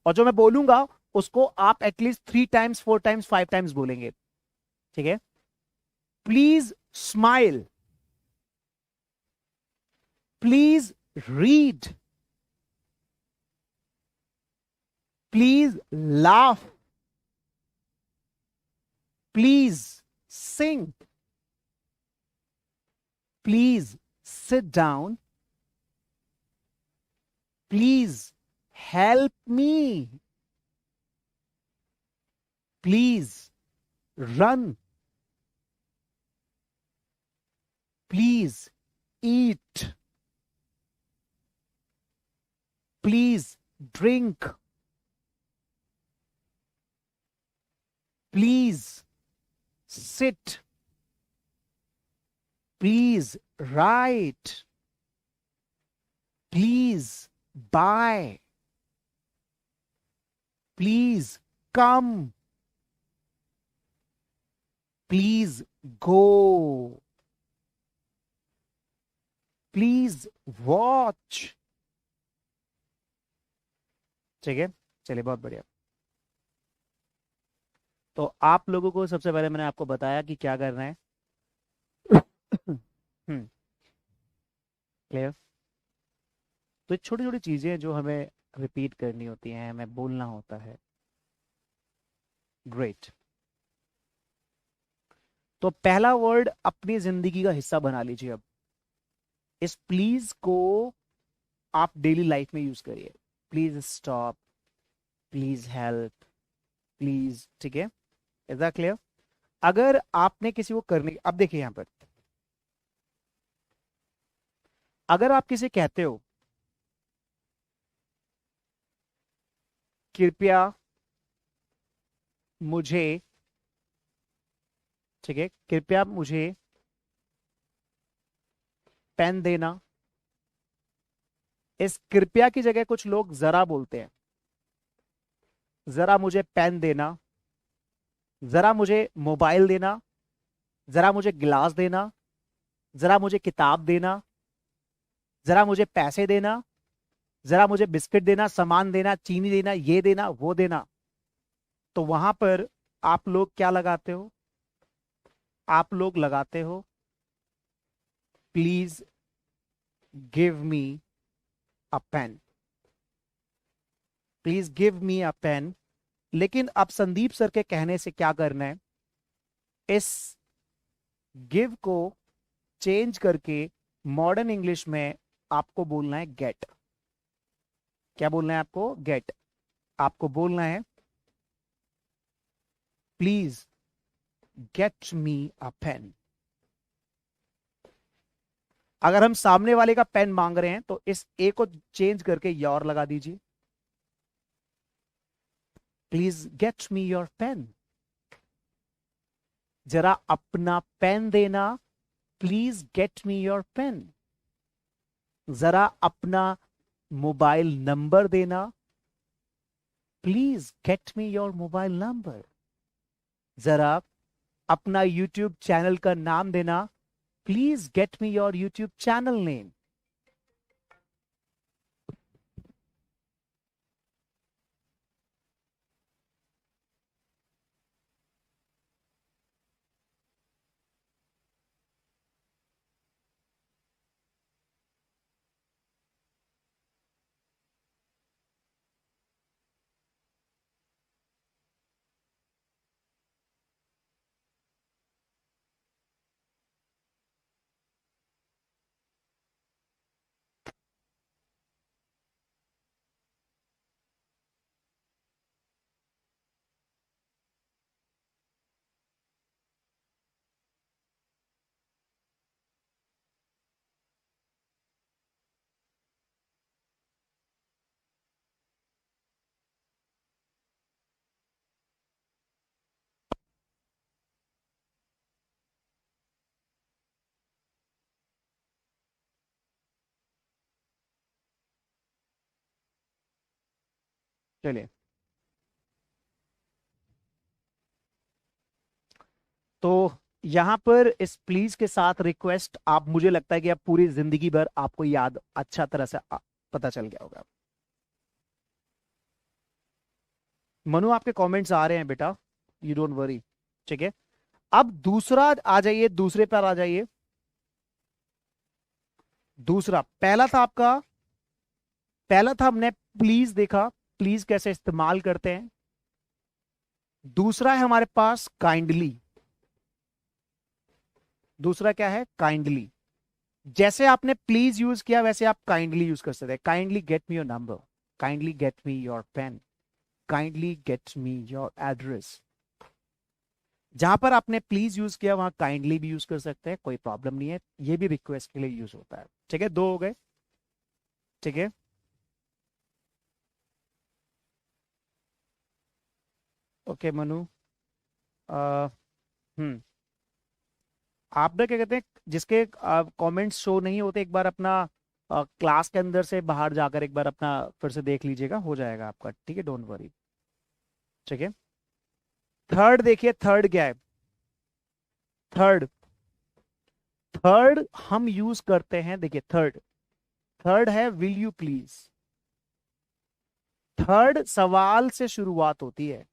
और जो मैं बोलूंगा उसको आप एटलीस्ट 3 टाइम्स 4 टाइम्स 5 टाइम्स बोलेंगे, ठीक है। Please smile, please read, please laugh, please sing, please sit down, please help me, please run, please eat, please drink, please sit, please write, please buy, please come, please go, please watch, ठीक है। चलिए बहुत बढ़िया। तो आप लोगों को सबसे पहले मैंने आपको बताया कि क्या करना है। क्लियर। तो छोटी छोटी चीजें जो हमें रिपीट करनी होती हैं, हमें बोलना होता है। ग्रेट। तो पहला वर्ड अपनी जिंदगी का हिस्सा बना लीजिए अब। इस प्लीज को आप डेली लाइफ में यूज करिए। Please stop, please help, please. ठीक है, इज दैट क्लियर? अगर आपने किसी को करने, अब देखिए यहां पर, अगर आप किसी कहते हो कृपया मुझे, ठीक है, कृपया मुझे पेन देना, इस कृपया की जगह कुछ लोग जरा बोलते हैं। जरा मुझे पेन देना, जरा मुझे मोबाइल देना, जरा मुझे गिलास देना, जरा मुझे किताब देना, जरा मुझे पैसे देना, जरा मुझे बिस्किट देना, सामान देना, चीनी देना, ये देना, वो देना। तो वहां पर आप लोग क्या लगाते हो? आप लोग लगाते हो please give me a pen, please give me a pen. लेकिन अब संदीप सर के कहने से क्या करना है, इस गिव को चेंज करके मॉडर्न इंग्लिश में आपको बोलना है गेट। क्या बोलना है आपको? गेट। आपको बोलना है please get me a pen. अगर हम सामने वाले का पेन मांग रहे हैं तो इस ए को चेंज करके योर लगा दीजिए। Please get me your pen. जरा अपना पेन देना, please get me your pen. जरा अपना मोबाइल नंबर देना, please get me your mobile number. जरा अपना यूट्यूब चैनल का नाम देना, please get me your YouTube channel name. चलिए, तो यहां पर इस प्लीज के साथ रिक्वेस्ट, आप, मुझे लगता है कि आप पूरी जिंदगी भर आपको याद अच्छा तरह से पता चल गया होगा। मनु, आपके कमेंट्स आ रहे हैं बेटा, यू डोंट वरी। ठीक है, अब दूसरा आ जाइए, दूसरे पर आ जाइए। दूसरा, पहला था आपका, पहला था हमने प्लीज देखा, प्लीज कैसे इस्तेमाल करते हैं। दूसरा है हमारे पास काइंडली। दूसरा क्या है? काइंडली। जैसे आपने प्लीज यूज किया वैसे आप काइंडली यूज कर सकते हैं। Kindly get me your number, kindly get me your pen, kindly get me your address. जहां पर आपने प्लीज यूज किया वहां काइंडली भी यूज कर सकते हैं, कोई प्रॉब्लम नहीं है। ये भी रिक्वेस्ट के लिए यूज होता है। ठीक है, दो हो गए। ठीक है, ओके मनु। आ, हम्म, आप ना क्या कहते हैं, जिसके कमेंट्स शो नहीं होते, एक बार अपना क्लास के अंदर से बाहर जाकर एक बार अपना फिर से देख लीजिएगा, हो जाएगा आपका। ठीक है, डोंट वरी। ठीक है, थर्ड देखिए, थर्ड क्या है? थर्ड, थर्ड हम यूज करते हैं, देखिए थर्ड, थर्ड है विल यू प्लीज। थर्ड सवाल से शुरुआत होती है।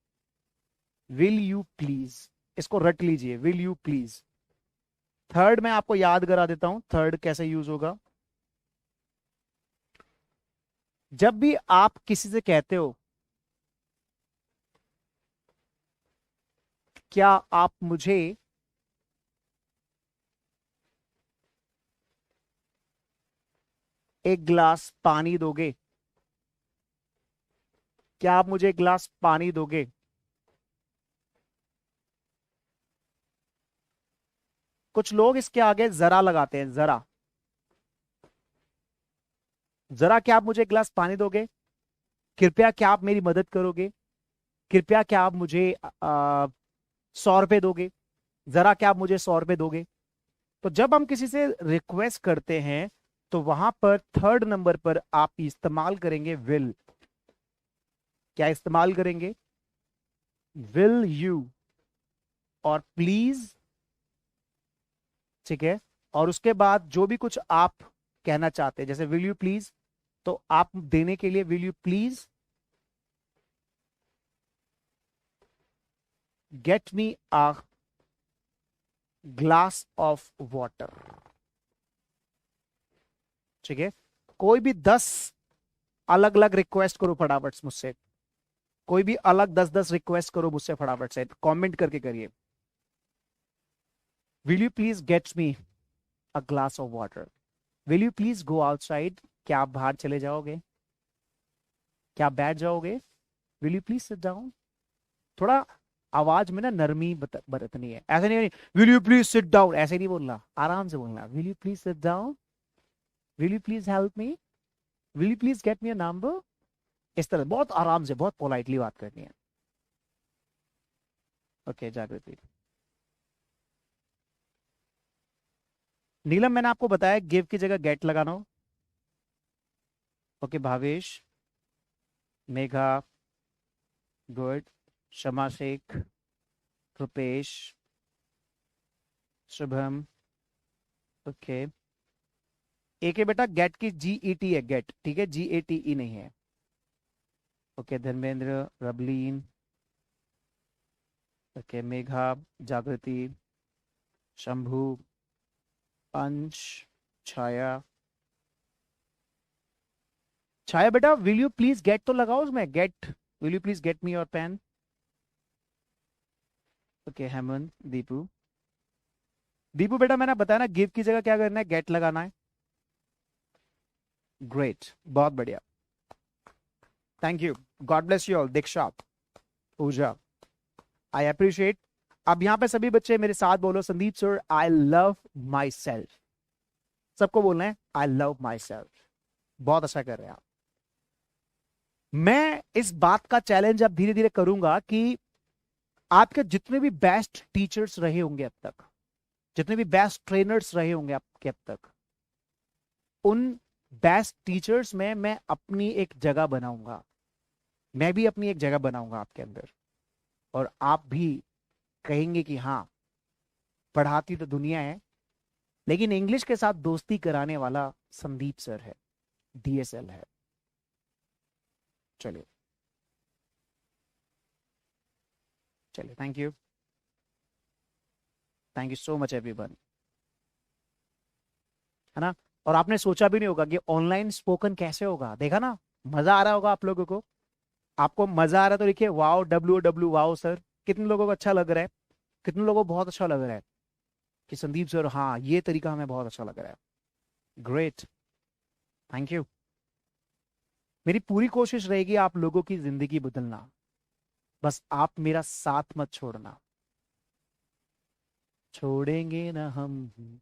विल यू प्लीज, इसको रट लीजिए, विल यू प्लीज। थर्ड मैं आपको याद करा देता हूं, थर्ड कैसे यूज होगा। जब भी आप किसी से कहते हो क्या आप मुझे एक गिलास पानी दोगे, क्या आप मुझे एक गिलास पानी दोगे, कुछ लोग इसके आगे जरा लगाते हैं, जरा, जरा क्या आप मुझे एक गिलास पानी दोगे, कृपया क्या आप मेरी मदद करोगे, कृपया क्या आप मुझे 100 रुपए दोगे, जरा क्या आप मुझे 100 रुपए दोगे। तो जब हम किसी से रिक्वेस्ट करते हैं तो वहां पर थर्ड नंबर पर आप इस्तेमाल करेंगे विल। क्या इस्तेमाल करेंगे, विल यू और प्लीज, ठीक है। और उसके बाद जो भी कुछ आप कहना चाहते हैं, जैसे विल यू प्लीज, तो आप देने के लिए will you please get me a glass of water, ठीक है। कोई भी 10 अलग अलग रिक्वेस्ट करो फटाफट से मुझसे, कोई भी अलग 10-10 रिक्वेस्ट करो मुझसे फटाफट से, कमेंट करके करिए। Will you please get me a glass of water, will you please go outside, क्या आप बाहर चले जाओगे, क्या आप बैठ जाओगे, will you please sit down. थोड़ा आवाज में ना नरमी बरतनी है, ऐसे नहीं, will you please sit down ऐसे नहीं बोलना, आराम से बोलना, will you please sit down, will you please help me, will you please get me a number. इस तरह बहुत आराम से, बहुत पोलाइटली बात करनी है। ओके जागृति। नीलम मैंने आपको बताया गिव की जगह गेट लगाना हो। ओके भावेश, मेघा, गुड, शमा शेख, रुपेश, शुभम, ओके। एक है बेटा गेट की GET है गेट, ठीक है, GATE नहीं है। ओके धर्मेंद्र, रबलीन, ओके मेघा, जागृति, शंभू, अंश, छाया। छाया बेटा विल यू प्लीज गेट तो लगाओ उसमें, get, will you please get me your pen. Okay Hemant, Deepu, Deepu बेटा मैंने बताया ना गिव की जगह क्या करना है, गेट लगाना है। ग्रेट, बहुत बढ़िया, thank you, God bless you all. Diksha, Puja, I appreciate. अब यहां पे सभी बच्चे मेरे साथ बोलो, Sandeep sir I love myself, सबको बोलना है आई लव माई सेल्फ। बहुत अच्छा कर रहे हैं आप। मैं इस बात का चैलेंज अब धीरे धीरे करूंगा कि आपके जितने भी बेस्ट टीचर्स रहे होंगे अब तक, जितने भी बेस्ट ट्रेनर्स रहे होंगे आपके अब तक, उन बेस्ट टीचर्स में मैं अपनी एक जगह बनाऊंगा, मैं भी अपनी एक जगह बनाऊंगा आपके अंदर। और आप भी कहेंगे कि हाँ पढ़ाती तो दुनिया है, लेकिन इंग्लिश के साथ दोस्ती कराने वाला संदीप सर है, DSL है। चलिए चलिए, thank you, thank you so much everyone, है ना। और आपने सोचा भी नहीं होगा कि ऑनलाइन स्पोकन कैसे होगा, देखा ना, मजा आ रहा होगा आप लोगों को। आपको मजा आ रहा है तो लिखिए वाओ, WW वाओ सर। कितने लोगों को अच्छा लग रहा है, कितने लोगों को बहुत अच्छा लग रहा है कि संदीप सर हाँ ये तरीका हमें बहुत अच्छा लग रहा है। Great, thank you. मेरी पूरी कोशिश रहेगी आप लोगों की जिंदगी बदलना, बस आप मेरा साथ मत छोड़ना। छोड़ेंगे ना हम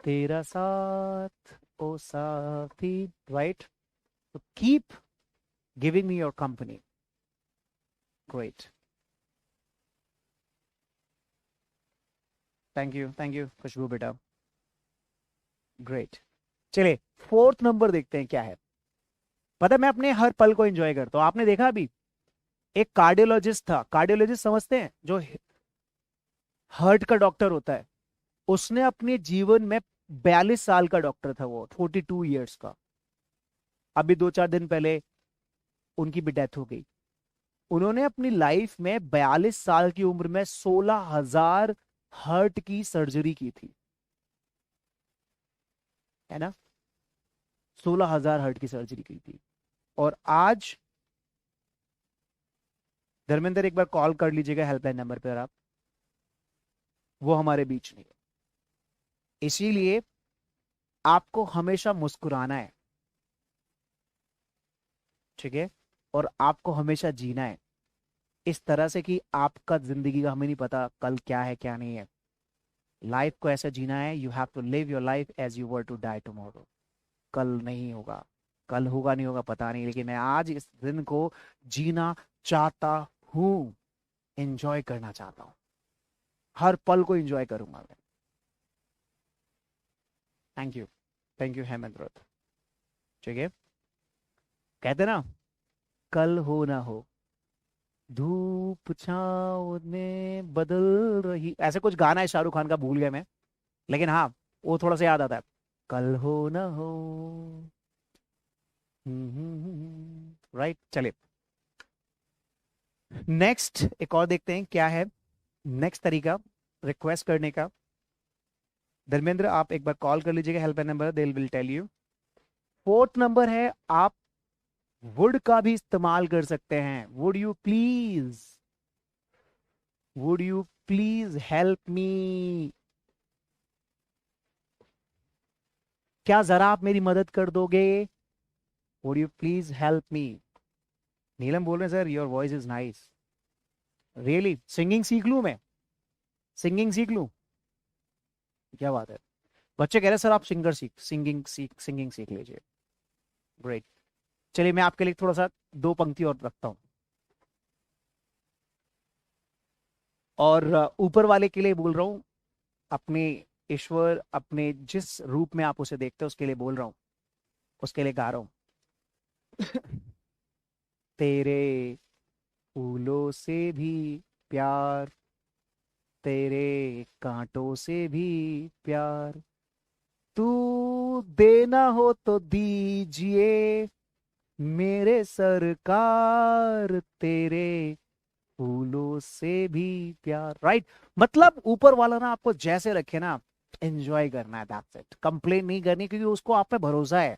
तेरा साथ ओ साथी, राइट। तो keep giving me your company. Great, thank you खुशबू बेटा, ग्रेट। चलिए फोर्थ नंबर देखते हैं क्या है। पता है मैं अपने हर पल को एंजॉय करता हूं। आपने देखा अभी एक कार्डियोलॉजिस्ट था, कार्डियोलॉजिस्ट समझते हैं, जो हार्ट का डॉक्टर होता है, उसने अपने जीवन में 42 साल का डॉक्टर था वो, 42 ईयर्स का। अभी 2-4 दिन पहले उनकी भी डेथ हो गई। उन्होंने अपनी लाइफ में 42 साल की उम्र में 16,000 हार्ट की सर्जरी की थी, है ना, 16,000 हार्ट की सर्जरी की थी। और आज धर्मेंद्र एक बार कॉल कर लीजिएगा हेल्पलाइन नंबर पर आप, वो हमारे बीच नहीं है। इसीलिए आपको हमेशा मुस्कुराना है, ठीक है, और आपको हमेशा जीना है इस तरह से कि आपका जिंदगी का हमें नहीं पता कल क्या है क्या नहीं है। लाइफ को ऐसा जीना है, you have to live your life as you were to die tomorrow. कल नहीं होगा, कल होगा नहीं होगा पता नहीं, लेकिन मैं आज इस दिन को जीना चाहता हूं, एंजॉय करना चाहता हूं, हर पल को एंजॉय करूंगा मैं। थैंक यू हेमंत, ठीक है। कहते ना, कल हो ना हो, धूप छाँव में बदल रही, ऐसे कुछ गाना है शाहरुख खान का, भूल गया मैं, लेकिन हाँ वो थोड़ा सा याद आता है, कल हो ना हो। राइट, चलिए नेक्स्ट एक और देखते हैं क्या है नेक्स्ट तरीका रिक्वेस्ट करने का। धर्मेंद्र आप एक बार कॉल कर लीजिएगा, helpline number they will tell you. Fourth number है, आप वुड का भी इस्तेमाल कर सकते हैं। वुड यू प्लीज हेल्प मी, क्या जरा आप मेरी मदद कर दोगे? वुड यू प्लीज हेल्प मी। नीलम बोल रहे हैं sir your voice is nice, really singing सीख लूं मैं, सिंगिंग सीख लूं? क्या बात है, बच्चे कह रहे हैं सर आप सिंगिंग सीख लीजिए। ग्रेट, चलिए मैं आपके लिए थोड़ा सा दो पंक्ति और रखता हूं, और ऊपर वाले के लिए बोल रहा हूं, अपने ईश्वर, अपने जिस रूप में आप उसे देखते हो उसके लिए बोल रहा हूं, उसके लिए गा रहा हूं। तेरे फूलों से भी प्यार, तेरे कांटों से भी प्यार, तू देना हो तो दीजिए मेरे सरकार, तेरे फूलों से भी प्यार। राइट, मतलब ऊपर वाला ना आपको जैसे रखे ना, एंजॉय करना है, दैट्स इट, कंप्लेन नहीं करनी, क्योंकि उसको आप पे भरोसा है।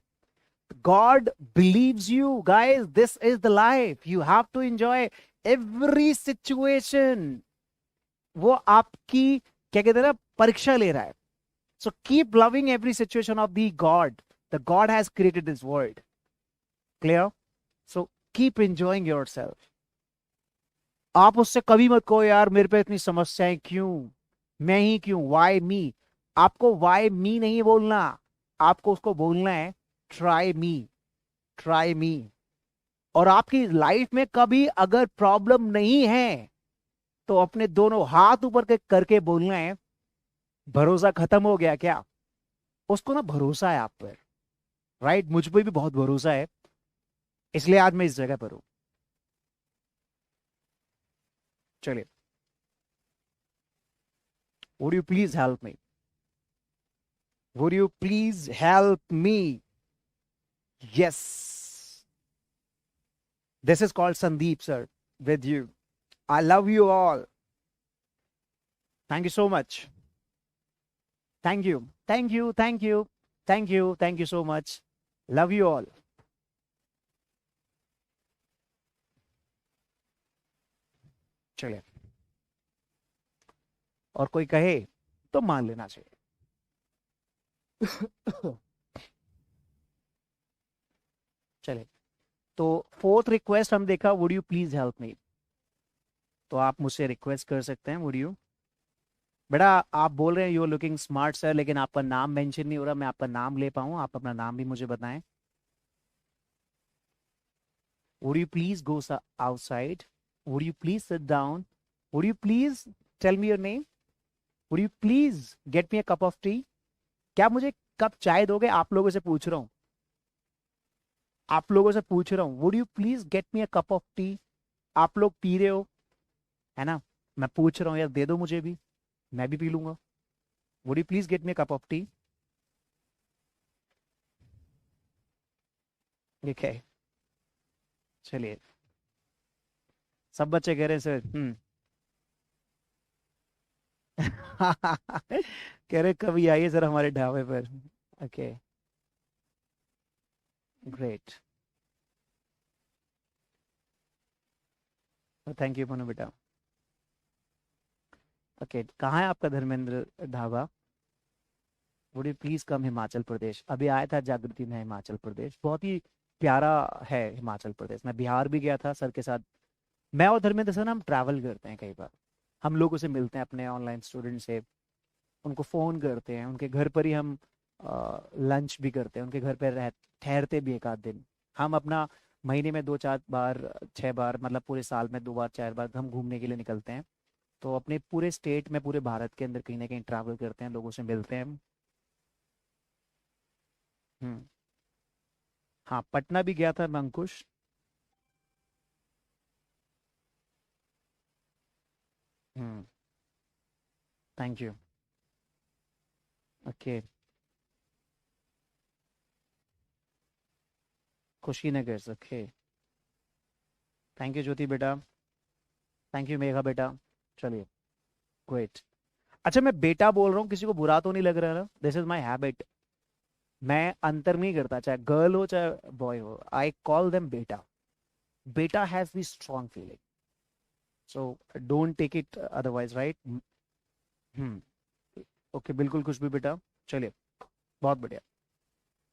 God believes you, guys. This is the life. You have to enjoy every situation. वो आपकी क्या कहते हैं ना, परीक्षा ले रहा है। So keep loving every situation of the God. The God has created this world. Clear? So keep enjoying yourself. आप उससे कभी मत कहो यार मेरे पे इतनी समस्याएं क्यों, मैं ही क्यों, वाई मी। आपको वाई मी नहीं बोलना, आपको उसको बोलना है ट्राई मी, ट्राई मी। और आपकी लाइफ में कभी अगर प्रॉब्लम नहीं है तो अपने दोनों हाथ ऊपर के करके बोलना है, भरोसा खत्म हो गया क्या? उसको ना भरोसा है आप पर, राइट, मुझ पर भी बहुत भरोसा है, इसलिए आज मैं इस जगह पर हूं। चलिए, would you please help me, would you please help me. Yes, this is called Sandeep sir with you. I love you all, thank you so much, thank you, thank you, thank you, thank you, thank you so much, love you all. चलिए, और कोई कहे तो मान लेना चाहिए। चलिए, तो फोर्थ रिक्वेस्ट हम देखा, वुड यू प्लीज हेल्प मी। तो आप मुझसे रिक्वेस्ट कर सकते हैं, वुड यू। बेटा आप बोल रहे हैं you are looking smart sir, लेकिन आपका नाम मेंशन नहीं हो रहा, मैं आपका नाम ले पाऊँ, आप अपना नाम भी मुझे बताएं। Would you please go outside, would you please sit down, would you please tell me your name, would you please get me a cup of tea. क्या मुझे कप चाय दोगे? आप लोगों से पूछ रहा हूँ, आप लोगों से पूछ रहा हूँ, would you please get me a cup of T. आप लोग पी रहे हो, है ना, मैं पूछ रहा हूँ यार, दे दो मुझे भी, मैं भी पी लूंगा। Would you please get me a cup of T. ठीक है, चलिए, सब बच्चे कह रहे हैं सर। कह रहे कभी आइए सर हमारे ढाबे पर। Okay, great. Thank you Manu बेटा। ओके, कहाँ है आपका Dharmendra dhaba? Would you please come Himachal Pradesh? अभी आया था जागृति में हिमाचल प्रदेश, बहुत ही प्यारा है हिमाचल प्रदेश। मैं बिहार भी गया था सर के साथ। मैं और धर्मेंद्र सर हम ट्रैवल करते हैं कई बार। हम लोगों से मिलते हैं अपने ऑनलाइन स्टूडेंट से, उनको फ़ोन करते हैं, उनके घर पर ही हम लंच भी करते हैं, उनके घर पर रह ठहरते भी एक आध दिन। हम अपना महीने में 2-4 बार, 6 बार, मतलब पूरे साल में 2 बार 4 बार हम घूमने के लिए निकलते हैं। तो अपने पूरे स्टेट में, पूरे भारत के अंदर कहीं ना कहीं ट्रैवल करते हैं, लोगों से मिलते हैं। हम्म। हाँ, पटना भी गया था मैं, अंकुश। हम्म। Thank you. ओके। कुशीनगर से, ओके। थैंक यू ज्योति बेटा। थैंक यू मेघा बेटा। चलिए, ग्रेट। अच्छा, मैं बेटा बोल रहा हूँ, किसी को बुरा तो नहीं लग रहा ना? This is my habit. मैं अंतर नहीं करता, चाहे गर्ल हो चाहे बॉय हो, आई कॉल देम बेटा। बेटा has the strong feeling, so don't take it otherwise, right? Hmm. Okay, बिल्कुल कुछ भी बेटा। चलिए, बहुत बढ़िया।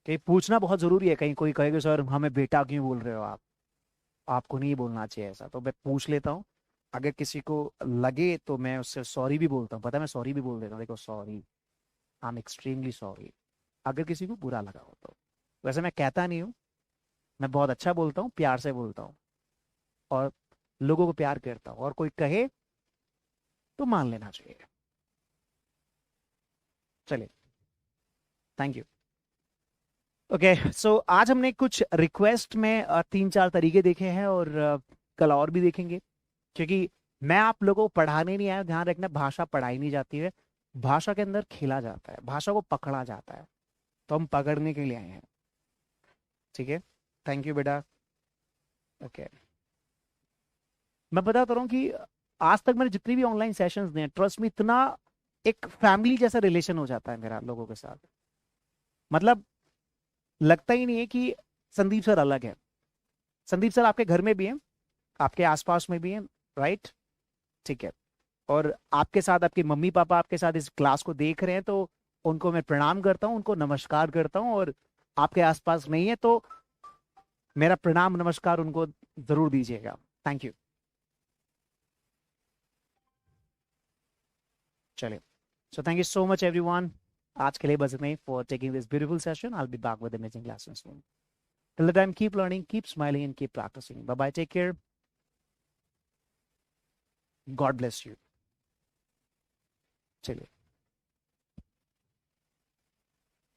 कहीं पूछना बहुत जरूरी है, कहीं कोई कहेगा सर हमें बेटा क्यों बोल रहे हो आप, आपको नहीं बोलना चाहिए ऐसा, तो मैं पूछ लेता हूँ। अगर किसी को लगे तो मैं उससे सॉरी भी बोलता हूँ, पता है, मैं सॉरी भी बोल देता हूँ, देखो sorry, I am extremely sorry, अगर किसी को बुरा लगा हो तो। वैसे मैं कहता नहीं हूँ, मैं बहुत अच्छा बोलता हूँ, प्यार से बोलता हूँ, और लोगों को प्यार करता हूँ, और कोई कहे तो मान लेना चाहिए। चलिए, थैंक यू। ओके, सो आज हमने कुछ रिक्वेस्ट में 3-4 तरीके देखे हैं, और कल और भी देखेंगे। क्योंकि मैं आप लोगों को पढ़ाने नहीं आया, ध्यान रखना, भाषा पढ़ाई नहीं जाती है, भाषा के अंदर खेला जाता है, भाषा को पकड़ा जाता है। तो हम पकड़ने के लिए आए हैं। ठीक है, थैंक यू बेटा। ओके, मैं बताता रहा हूँ कि आज तक मैंने जितनी भी ऑनलाइन सेशंस दिए, ट्रस्ट में, इतना एक फैमिली जैसा रिलेशन हो जाता है मेरा लोगों के साथ। मतलब लगता ही नहीं है कि संदीप सर अलग है। संदीप सर आपके घर में भी हैं, आपके आसपास में भी हैं, राइट? ठीक है। और आपके साथ आपके मम्मी पापा आपके साथ इस क्लास को देख रहे हैं, तो उनको मैं प्रणाम करता हूँ, उनको नमस्कार करता हूँ। और आपके आसपास नहीं है तो मेरा प्रणाम नमस्कार उनको जरूर दीजिएगा। Thank you. चलिए, so thank you so much everyone. आज के लिए बस इतना ही, for taking this beautiful session. I will be back with amazing classes soon. Till the time, keep learning, keep smiling and keep practising. Bye bye, take care, God bless you. चलिए।